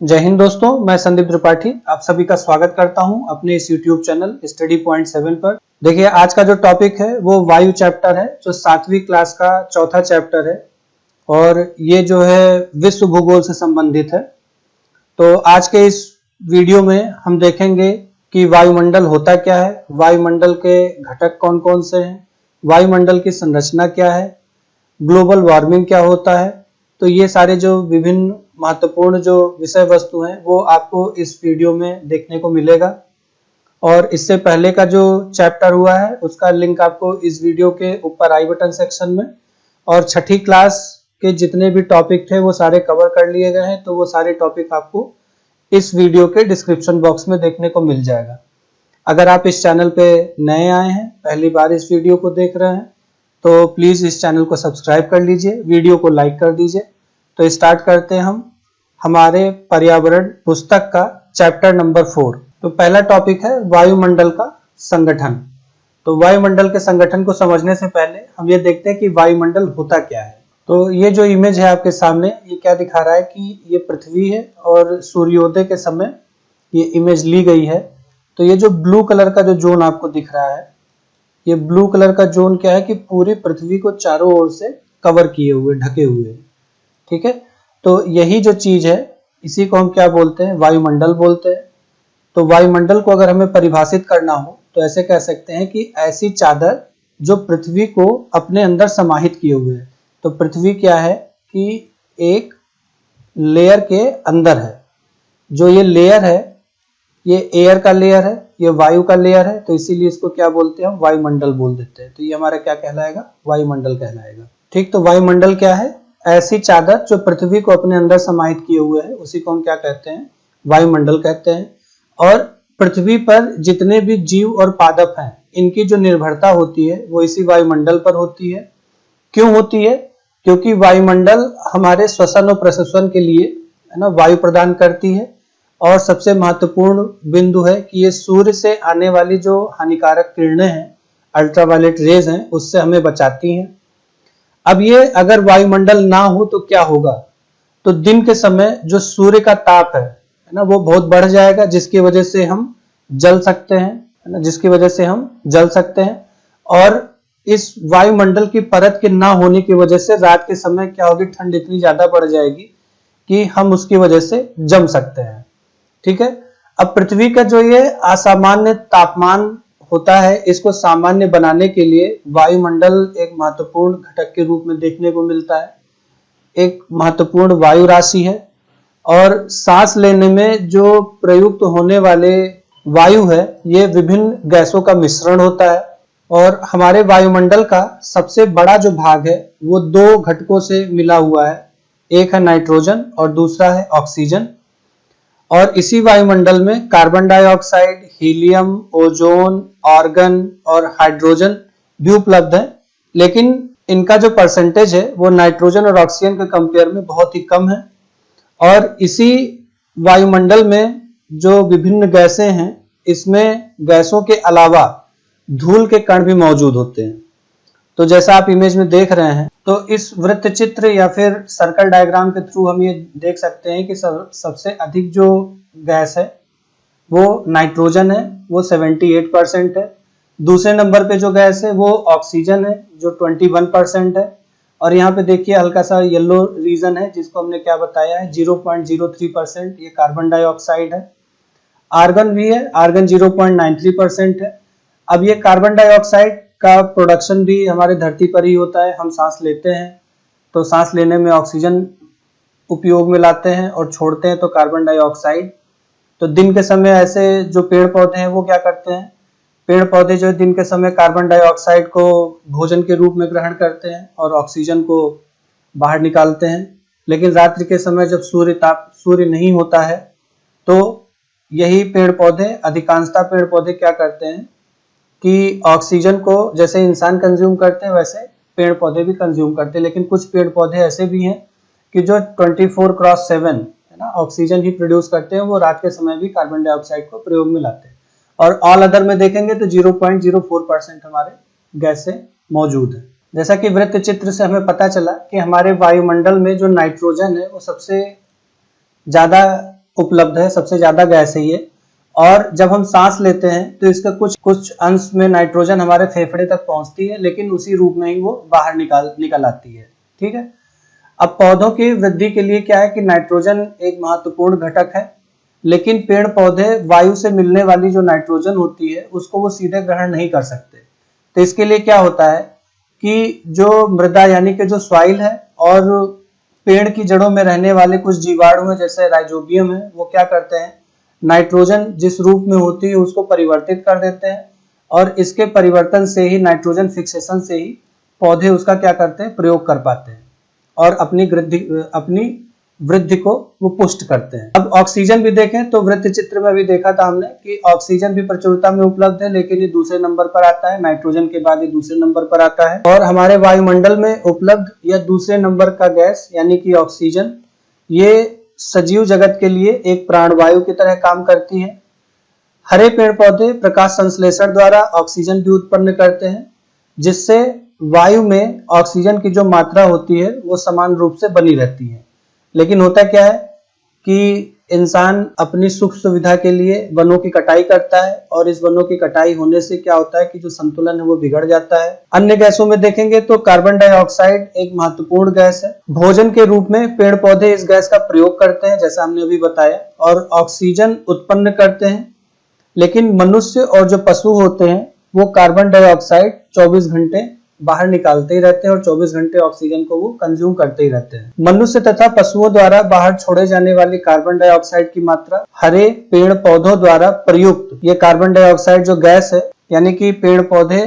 जय हिंद दोस्तों, मैं संदीप त्रिपाठी आप सभी का स्वागत करता हूं अपने इस YouTube चैनल स्टडी पॉइंट 7 पर। देखिए, आज का जो टॉपिक है वो वायु चैप्टर है, जो 7वीं क्लास का चौथा चैप्टर है और ये जो है विश्व भूगोल से संबंधित है। तो आज के इस वीडियो में हम देखेंगे कि वायुमंडल होता क्या है, वायुमंडल के घटक कौन कौन से हैं, वायुमंडल की संरचना क्या है, ग्लोबल वार्मिंग क्या होता है। तो ये सारे जो विभिन्न महत्वपूर्ण जो विषय वस्तु हैं वो आपको इस वीडियो में देखने को मिलेगा। और इससे पहले का जो चैप्टर हुआ है उसका लिंक आपको इस वीडियो के ऊपर आई बटन सेक्शन में, और छठी क्लास के जितने भी टॉपिक थे वो सारे कवर कर लिए गए हैं, तो वो सारे टॉपिक आपको इस वीडियो के डिस्क्रिप्शन बॉक्स में देखने को मिल जाएगा। अगर आप इस चैनल पे नए आए हैं, पहली बार इस वीडियो को देख रहे हैं, तो प्लीज इस चैनल को सब्सक्राइब कर लीजिए, वीडियो को लाइक कर दीजिए। तो स्टार्ट करते हैं हम हमारे पर्यावरण पुस्तक का चैप्टर नंबर 4। तो पहला टॉपिक है वायुमंडल का संगठन। तो वायुमंडल के संगठन को समझने से पहले हम ये देखते हैं कि वायुमंडल होता क्या है। तो ये जो इमेज है आपके सामने, ये क्या दिखा रहा है कि ये पृथ्वी है और सूर्योदय के समय ये इमेज ली गई है। तो ये जो ब्लू कलर का जो जोन आपको दिख रहा है, ये ब्लू कलर का जोन क्या है कि पूरी पृथ्वी को चारों ओर से कवर किए हुए, ढके हुए, ठीक है। तो यही जो चीज है इसी को हम क्या बोलते हैं, वायुमंडल बोलते हैं। तो वायुमंडल को अगर हमें परिभाषित करना हो तो ऐसे कह सकते हैं कि ऐसी चादर जो पृथ्वी को अपने अंदर समाहित किए हुए है। तो पृथ्वी क्या है कि एक लेयर के अंदर है। जो ये लेयर है ये एयर का लेयर है, ये वायु का लेयर है, तो इसीलिए इसको क्या बोलते हैं, हम वायुमंडल बोल देते हैं। तो ये हमारा क्या कहलाएगा, वायुमंडल कहलाएगा। ठीक, तो वायुमंडल क्या है, ऐसी चादर जो पृथ्वी को अपने अंदर समाहित किए हुए है, उसी को हम क्या कहते हैं, वायुमंडल कहते हैं। और पृथ्वी पर जितने भी जीव और पादप हैं, इनकी जो निर्भरता होती है वो इसी वायुमंडल पर होती है। क्यों होती है? क्योंकि वायुमंडल हमारे श्वसन और प्रश्वसन के लिए, है ना, वायु प्रदान करती है। और सबसे महत्वपूर्ण बिंदु है कि ये सूर्य से आने वाली जो हानिकारक किरणें हैं, अल्ट्रावायलेट रेज हैं, उससे हमें बचाती हैं। अब ये अगर वायुमंडल ना हो तो क्या होगा, तो दिन के समय जो सूर्य का ताप है ना, वो बहुत बढ़ जाएगा, जिसकी वजह से हम जल सकते हैं, है ना, जिसकी वजह से हम जल सकते हैं। और इस वायुमंडल की परत के ना होने की वजह से रात के समय क्या होगी, ठंड इतनी ज्यादा बढ़ जाएगी कि हम उसकी वजह से जम सकते हैं। ठीक है। अब पृथ्वी का जो ये असामान्य तापमान होता है, इसको सामान्य बनाने के लिए वायुमंडल एक महत्वपूर्ण घटक के रूप में देखने को मिलता है। एक महत्वपूर्ण वायु राशि है और सांस लेने में जो प्रयुक्त होने वाले वायु है, ये विभिन्न गैसों का मिश्रण होता है। और हमारे वायुमंडल का सबसे बड़ा जो भाग है वो दो घटकों से मिला हुआ है, एक है नाइट्रोजन और दूसरा है ऑक्सीजन। और इसी वायुमंडल में carbon dioxide, helium, ozone, argon और हाइड्रोजन भी उपलब्ध है। लेकिन इनका जो परसेंटेज है वो नाइट्रोजन और ऑक्सीजन के कंपेयर में बहुत ही कम है। और इसी वायुमंडल में जो विभिन्न गैसें हैं, इसमें गैसों के अलावा धूल के कण भी मौजूद होते हैं। तो जैसा आप इमेज में देख रहे हैं, तो इस वृत्त चित्र या फिर सर्कल डायग्राम के थ्रू हम ये देख सकते हैं कि सबसे अधिक जो गैस है वो नाइट्रोजन है, वो 78% है। दूसरे नंबर पे जो गैस है वो ऑक्सीजन है, जो 21% है। और यहाँ पे देखिए हल्का सा येलो रीजन है, जिसको हमने क्या बताया है, 0.03%, ये कार्बन डाइऑक्साइड है। आर्गन भी है, आर्गन 0.93% है। अब ये कार्बन डाइऑक्साइड का प्रोडक्शन भी हमारे धरती पर ही होता है। हम सांस लेते हैं तो सांस लेने में ऑक्सीजन उपयोग में लाते हैं और छोड़ते हैं तो कार्बन डाइऑक्साइड। तो दिन के समय ऐसे जो पेड़ पौधे हैं वो क्या करते हैं, पेड़ पौधे जो दिन के समय कार्बन डाइऑक्साइड को भोजन के रूप में ग्रहण करते हैं और ऑक्सीजन को बाहर निकालते हैं। लेकिन रात्रि के समय जब सूर्य नहीं होता है, तो यही पेड़ पौधे, अधिकांशतः पेड़ पौधे क्या करते हैं कि ऑक्सीजन को जैसे इंसान कंज्यूम करते हैं वैसे पेड़ पौधे भी कंज्यूम करते हैं। लेकिन कुछ पेड़ पौधे ऐसे भी हैं कि जो 24/7 है ना, ऑक्सीजन ही प्रोड्यूस करते हैं, वो रात के समय भी कार्बन डाइऑक्साइड को प्रयोग में लाते हैं। और ऑल अदर में देखेंगे तो 0.04% हमारे गैसें मौजूद है। जैसा कि वृत्त चित्र से हमें पता चला कि हमारे वायुमंडल में जो नाइट्रोजन है वो सबसे ज्यादा उपलब्ध है, सबसे ज्यादा गैस है ये। और जब हम सांस लेते हैं तो इसका कुछ अंश में नाइट्रोजन हमारे फेफड़े तक पहुंचती है, लेकिन उसी रूप में ही वो बाहर निकल आती है। ठीक है। अब पौधों की वृद्धि के लिए क्या है कि नाइट्रोजन एक महत्वपूर्ण घटक है, लेकिन पेड़ पौधे वायु से मिलने वाली जो नाइट्रोजन होती है उसको वो सीधे ग्रहण नहीं कर सकते। तो इसके लिए क्या होता है कि जो मृदा यानी कि जो सॉइल है और पेड़ की जड़ों में रहने वाले कुछ जीवाणु हैं जैसे राइजोबियम है, वो क्या करते हैं, नाइट्रोजन जिस रूप में होती है उसको परिवर्तित कर देते हैं, और इसके परिवर्तन से ही, नाइट्रोजन फिक्सेशन से ही पौधे उसका क्या करते हैं, प्रयोग कर पाते हैं और अपनी वृद्धि को वो पुष्ट करते हैं। अब ऑक्सीजन भी देखें तो वृत्त चित्र में भी देखा था हमने कि ऑक्सीजन भी प्रचुरता में उपलब्ध है, लेकिन ये दूसरे नंबर पर आता है, नाइट्रोजन के बाद ये दूसरे नंबर पर आता है। और हमारे वायुमंडल में उपलब्ध यह दूसरे नंबर का गैस यानी कि ऑक्सीजन, ये सजीव जगत के लिए एक प्राणवायु की तरह काम करती है। हरे पेड़ पौधे प्रकाश संश्लेषण द्वारा ऑक्सीजन भी उत्पन्न करते हैं, जिससे वायु में ऑक्सीजन की जो मात्रा होती है वो समान रूप से बनी रहती है। लेकिन होता क्या है कि इंसान अपनी सुख सुविधा के लिए वनों की कटाई करता है, और इस वनों की कटाई होने से क्या होता है कि जो संतुलन है वो बिगड़ जाता है। अन्य गैसों में देखेंगे तो कार्बन डाइऑक्साइड एक महत्वपूर्ण गैस है। भोजन के रूप में पेड़ पौधे इस गैस का प्रयोग करते हैं, जैसा हमने अभी बताया, और ऑक्सीजन उत्पन्न करते हैं। लेकिन मनुष्य और जो पशु होते हैं वो कार्बन डाइऑक्साइड 24 घंटे बाहर निकालते ही रहते हैं और 24 घंटे ऑक्सीजन को वो कंज्यूम करते ही रहते हैं। मनुष्य तथा पशुओं द्वारा बाहर छोड़े जाने वाली कार्बन डाइऑक्साइड की मात्रा हरे पेड़ पौधों द्वारा प्रयुक्त ये कार्बन डाइऑक्साइड जो गैस है, यानी कि पेड़ पौधे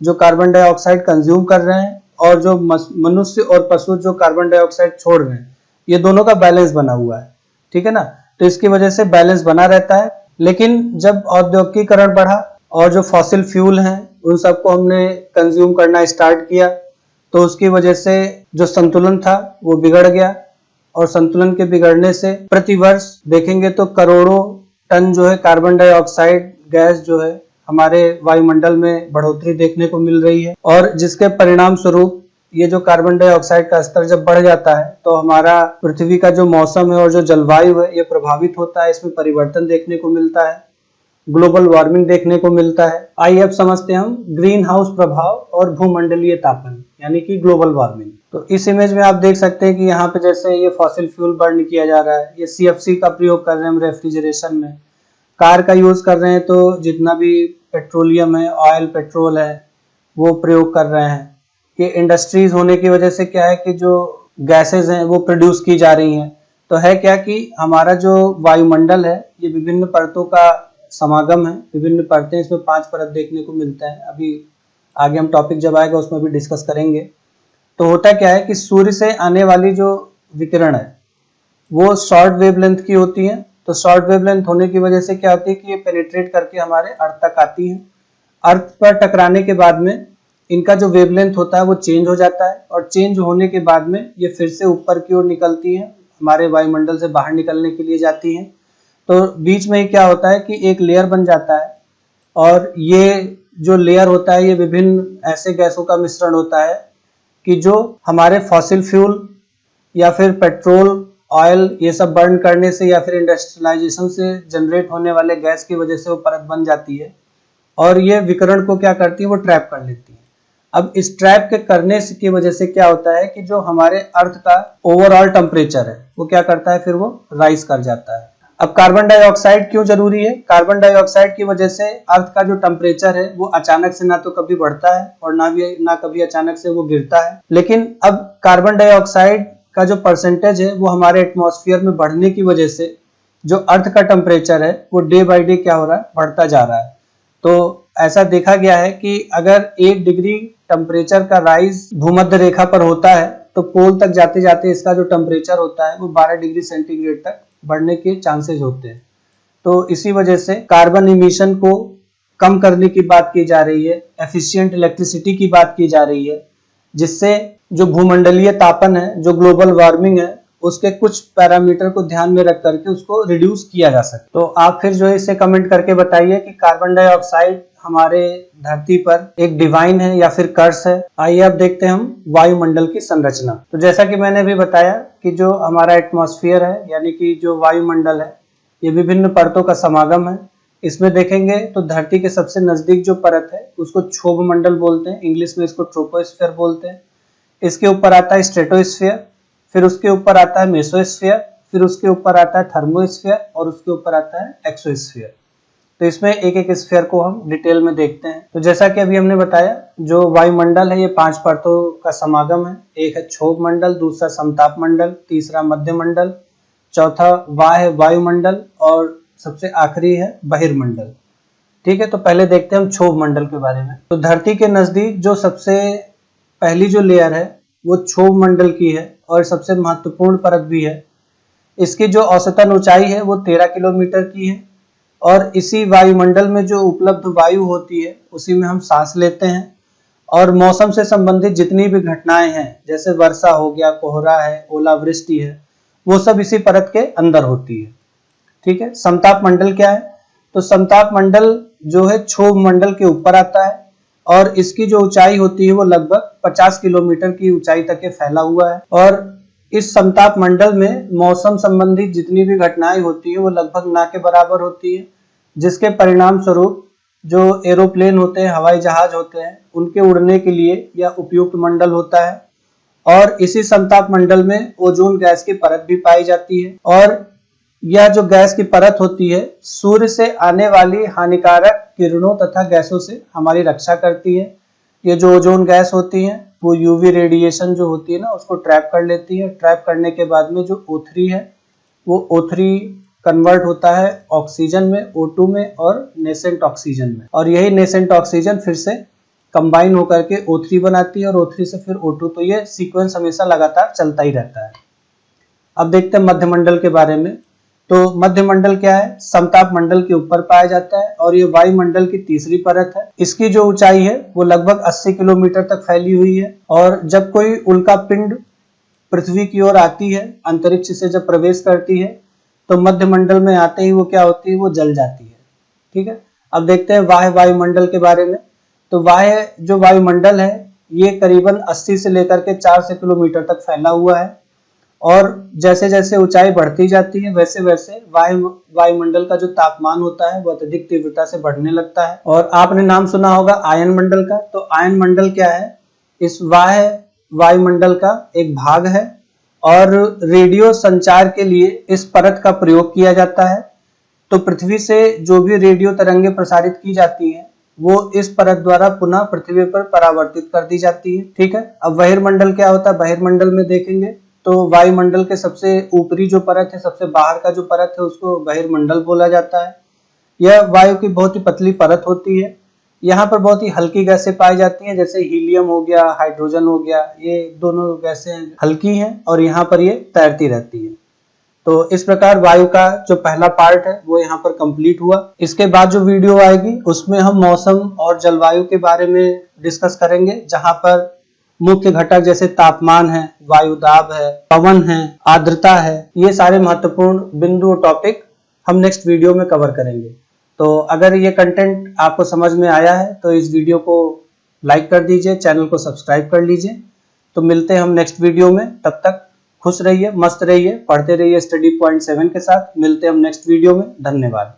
जो कार्बन डाइऑक्साइड कंज्यूम कर रहे हैं और जो मनुष्य और पशु जो कार्बन डाइऑक्साइड छोड़ रहे हैं, ये दोनों का बैलेंस बना हुआ है। ठीक है ना। तो इसकी वजह से बैलेंस बना रहता है। लेकिन जब औद्योगिकीकरण बढ़ा और जो फॉसिल फ्यूल हैं उन सबको हमने कंज्यूम करना स्टार्ट किया, तो उसकी वजह से जो संतुलन था वो बिगड़ गया, और संतुलन के बिगड़ने से प्रति वर्ष देखेंगे तो करोड़ों टन जो है कार्बन डाइऑक्साइड गैस जो है हमारे वायुमंडल में बढ़ोतरी देखने को मिल रही है। और जिसके परिणाम स्वरूप ये जो कार्बन डाइऑक्साइड का स्तर जब बढ़ जाता है तो हमारा पृथ्वी का जो मौसम है और जो जलवायु है ये प्रभावित होता है, इसमें परिवर्तन देखने को मिलता है, ग्लोबल वार्मिंग देखने को मिलता है। आइए अब समझते हैं हम ग्रीन हाउस प्रभाव और भूमंडलीय तापन यानी कि ग्लोबल वार्मिंग। तो इस इमेज में आप देख सकते हैं कि यहाँ पे जैसे ये फॉसिल फ्यूल बर्न किया जा रहा है, ये CFC का प्रयोग कर रहे हैं हम रेफ्रिजरेशन में, कार का यूज कर रहे हैं तो जितना भी पेट्रोलियम है, ऑयल, पेट्रोल है, वो प्रयोग कर रहे हैं। ये इंडस्ट्रीज होने की वजह से क्या है कि जो गैसेज हैं वो प्रोड्यूस की जा रही हैं। तो है क्या कि हमारा जो वायुमंडल है ये विभिन्न परतों का समागम है, विभिन्न परतें, इसमें 5 परत देखने को मिलता है। अभी आगे हम टॉपिक जब आएगा उसमें भी डिस्कस करेंगे। तो होता क्या है कि सूर्य से आने वाली जो विकिरण है वो शॉर्ट वेवलेंथ की होती है। तो शॉर्ट वेवलेंथ होने की वजह से क्या होती है कि ये पेनिट्रेट करके हमारे अर्थ तक आती है। अर्थ पर टकराने के बाद में इनका जो वेवलेंथ होता है वो चेंज हो जाता है, और चेंज होने के बाद में ये फिर से ऊपर की ओर निकलती है, हमारे वायुमंडल से बाहर निकलने के लिए जाती है। तो बीच में क्या होता है कि एक लेयर बन जाता है, और ये जो लेयर होता है ये विभिन्न ऐसे गैसों का मिश्रण होता है कि जो हमारे फॉसिल फ्यूल या फिर पेट्रोल, ऑयल ये सब बर्न करने से या फिर इंडस्ट्रियलाइजेशन से जनरेट होने वाले गैस की वजह से वो परत बन जाती है, और ये विकिरण को क्या करती है, वो ट्रैप कर लेती है। अब इस ट्रैप के करने की वजह से क्या होता है कि जो हमारे अर्थ का ओवरऑल टेम्परेचर है वो क्या करता है, फिर वो राइज कर जाता है। अब कार्बन डाइऑक्साइड क्यों जरूरी है? कार्बन डाइऑक्साइड की वजह से अर्थ का जो टेम्परेचर है वो अचानक से ना तो कभी बढ़ता है और ना कभी अचानक से वो गिरता है। लेकिन अब कार्बन डाइऑक्साइड का जो परसेंटेज है वो हमारे एटमॉस्फेयर में बढ़ने की वजह से जो अर्थ का टेम्परेचर है वो डे बाय डे क्या हो रहा है, बढ़ता जा रहा है। तो ऐसा देखा गया है कि अगर 1 डिग्री टेम्परेचर का राइज भूमध्य रेखा पर होता है तो पोल तक जाते जाते इसका जो टेम्परेचर होता है वो 12 डिग्री सेंटीग्रेड तक बढ़ने के चांसेस होते हैं। तो इसी वजह से कार्बन इमिशन को कम करने की बात की जा रही है, एफिशिएंट इलेक्ट्रिसिटी की बात की जा रही है, जिससे जो भूमंडलीय तापन है, जो ग्लोबल वार्मिंग है, उसके कुछ पैरामीटर को ध्यान में रख करके उसको रिड्यूस किया जा सके। तो आप फिर जो है इसे कमेंट करके बताइए कि कार्बन डाइऑक्साइड हमारे धरती पर एक डिवाइन है या फिर कर्स है। आइए अब देखते हैं हम वायुमंडल की संरचना। तो जैसा कि मैंने भी बताया कि जो हमारा एटमॉस्फेयर है यानी कि जो वायुमंडल है ये विभिन्न परतों का समागम है। इसमें देखेंगे तो धरती के सबसे नजदीक जो परत है उसको क्षोभ मंडल बोलते हैं, इंग्लिश में इसको ट्रोपोस्फीयर बोलते हैं। इसके ऊपर आता है स्ट्रेटोस्फीयर, फिर उसके ऊपर आता है मेसोस्फीयर, फिर उसके ऊपर आता है थर्मोस्फीयर और उसके ऊपर आता है एक्सोस्फीयर। तो इसमें एक एक स्फीयर को हम डिटेल में देखते हैं। तो जैसा कि अभी हमने बताया, जो वायुमंडल है ये 5 परतों का समागम है। एक है क्षोभ मंडल, दूसरा समताप मंडल, तीसरा मध्य मंडल, चौथा वाह्य वायुमंडल और सबसे आखिरी है बहिर्मंडल। ठीक है, तो पहले देखते हैं हम क्षोभ मंडल के बारे में। तो धरती के नजदीक जो सबसे पहली जो लेयर है वो क्षोभ मंडल की है और सबसे महत्वपूर्ण परत भी है। इसकी जो औसतन ऊंचाई है वो 13 किलोमीटर की है और इसी वायुमंडल में जो उपलब्ध वायु होती है उसी में हम सांस लेते हैं। और मौसम से संबंधित जितनी भी घटनाएं हैं, जैसे वर्षा हो गया, कोहरा है, ओलावृष्टि है, वो सब इसी परत के अंदर होती है। ठीक है, समताप मंडल क्या है? तो समताप मंडल जो है क्षोभ मंडल के ऊपर आता है और इसकी जो ऊंचाई होती है वो लगभग 50 किलोमीटर की ऊंचाई तक फैला हुआ है। और इस समताप मंडल में मौसम संबंधी जितनी भी घटनाएं होती है वो लगभग ना के बराबर होती है, जिसके परिणाम स्वरूप जो एरोप्लेन होते हैं, हवाई जहाज होते हैं, उनके उड़ने के लिए यह उपयुक्त मंडल होता है। और इसी समताप मंडल में ओजोन गैस की परत भी पाई जाती है और यह जो गैस की परत होती है सूर्य से आने वाली हानिकारक किरणों तथा गैसों से हमारी रक्षा करती है। ये जो ओजोन गैस होती है वो यूवी रेडिएशन जो होती है ना उसको ट्रैप कर लेती है। ट्रैप करने के बाद में जो O3 है वो O3 कन्वर्ट होता है ऑक्सीजन में, O2 में और नेसेंट ऑक्सीजन में, और यही नेसेंट ऑक्सीजन फिर से कंबाइन होकर के O3 बनाती है और O3 से फिर O2। तो ये सीक्वेंस हमेशा लगातार चलता ही रहता है। अब देखते हैं मध्यमंडल के बारे में। तो मध्यमंडल क्या है? समताप मंडल के ऊपर पाया जाता है और ये वायुमंडल की तीसरी परत है। इसकी जो ऊंचाई है वो लगभग 80 किलोमीटर तक फैली हुई है और जब कोई उल्का पिंड पृथ्वी की ओर आती है, अंतरिक्ष से जब प्रवेश करती है, तो मध्यमंडल में आते ही वो क्या होती है, वो जल जाती है। ठीक है, अब देखते हैं वाह्य वायुमंडल के बारे में। तो वाह्य जो वायुमंडल है ये करीबन 80 से लेकर के 400 किलोमीटर तक फैला हुआ है और जैसे जैसे ऊंचाई बढ़ती जाती है वैसे वैसे वायुमंडल का जो तापमान होता है वो अत्यधिक तीव्रता से बढ़ने लगता है। और आपने नाम सुना होगा आयन मंडल का। तो आयन मंडल क्या है? इस वाह्य वायुमंडल का एक भाग है और रेडियो संचार के लिए इस परत का प्रयोग किया जाता है। तो पृथ्वी से जो भी रेडियो तरंगे प्रसारित की जाती हैं वो इस परत द्वारा पुनः पृथ्वी पर परावर्तित कर दी जाती है। ठीक है, अब बहिर्मंडल क्या होता है? बहिर्मंडल में देखेंगे तो वायुमंडल के सबसे ऊपरी जो परत है, सबसे बाहर का जो परत है उसको बहिर्मंडल बोला जाता है। यह वायु की बहुत ही पतली परत होती है। यहाँ पर बहुत ही हल्की गैसें पाई जाती हैं, जैसे हीलियम हो गया, हाइड्रोजन हो गया। ये दोनों गैसें हल्की हैं और यहाँ पर ये तैरती रहती है। तो इस प्रकार वायु का जो पहला पार्ट है वो यहाँ पर कंप्लीट हुआ। इसके बाद जो वीडियो आएगी उसमें हम मौसम और जलवायु के बारे में डिस्कस करेंगे, जहाँ पर मुख्य घटक जैसे तापमान है, वायुदाब है, पवन है, आर्द्रता है, ये सारे महत्वपूर्ण बिंदु और टॉपिक हम नेक्स्ट वीडियो में कवर करेंगे। तो अगर ये कंटेंट आपको समझ में आया है तो इस वीडियो को लाइक कर दीजिए, चैनल को सब्सक्राइब कर लीजिए। तो मिलते हैं हम नेक्स्ट वीडियो में, तब तक खुश रहिए, मस्त रहिए, पढ़ते रहिए स्टडी पॉइंट 7 के साथ। मिलते हैं हम नेक्स्ट वीडियो में। धन्यवाद।